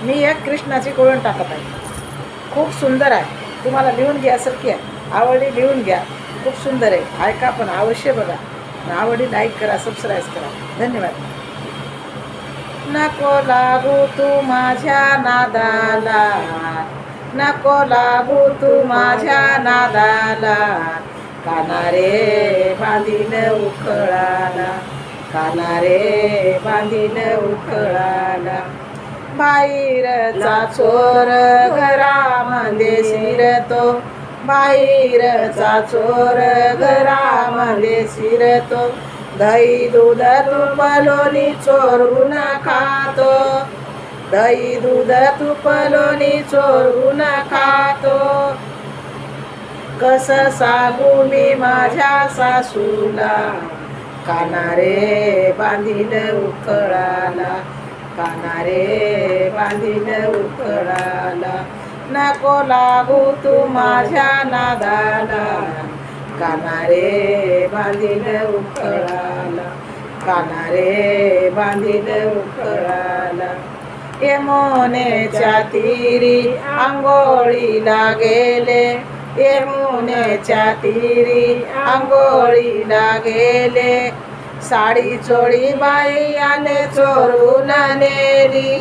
मी एक कृष्णाची कोळण टाकत आहे. खूप सुंदर आहे, तुम्हाला लिहून घ्यासारखी आहे. आवडी लिहून घ्या, खूप सुंदर आहे. ऐका पण अवश्य बघा. आवडी लाईक करा, सबस्क्राईब करा. धन्यवाद. नको लागू तू माझ्या नादाला, नको लागू तू माझ्या नादाला, कानारे बांधील उखळाला, कानारे बांधील उखळाला. बाहेरचा चोर घरामध्ये शिरतो, बाहेरचा चोर घरामध्ये शिरतो, दही दूध तूप लोणी चोरून खातो, दही दूध तूप लोणी चोरून खातो. कसं सांगू मी माझ्या सासूला, कानारे बांधील उखळाला, कानारे बांधील उखळाला. नको लागू तू माझ्या नादाला, कानारे बांधील उखळाला, कानारे बांधील उखळाला. यमुनेच्या तीरी आंघोळीला गेले, यमुनेच्या तीरी आंघोळीला गेले, साडी चोळी बाई आले चोरून नेली,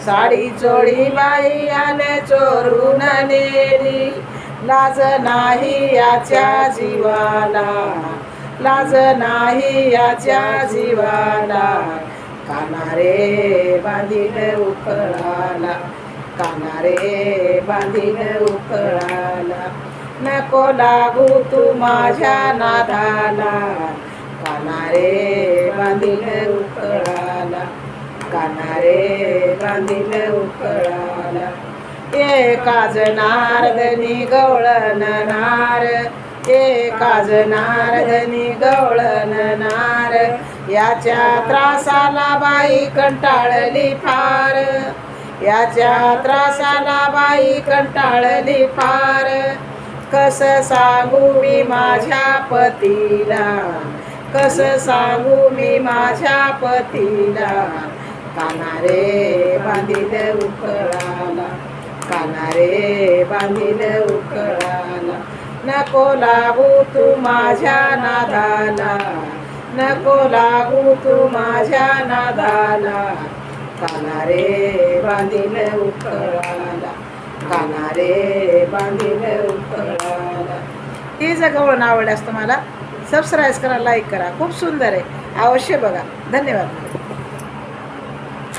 साडी चोळी बाई आले चोरून नेली. लाज नाही याच्या जीवाला, लाज नाही याच्या जीवाला, कानारे बांधील उखळाला, कानारे बांधील उखळाला. नको लागू तू माझ्या नादाला, कानारे बांधील उखळाला, कानारे बांधील उखळाला. एकाच नारदनी गवळण नार, एकाच नारदनी गवळण नार, याच्या त्रासाला बाई कंटाळली फार, याच्या त्रासाला बाई कंटाळली फार. कसं सांगू मी माझ्या पतीला, कसं सांगू मी माझ्या पतीला, कानारे बांधील उखळाला, कानारे बांधील उखळाला. नको लागू तू माझ्या नादाला, नको लागू तू माझ्या नादाला, कानारे बांधील उखळाला, कानारे बांधील उखळाला. ही जर गवळण आवडल्यास तुम्हाला सबस्क्राईब करा, लाईक करा. खूप सुंदर आहे, अवश्य बघा. धन्यवाद.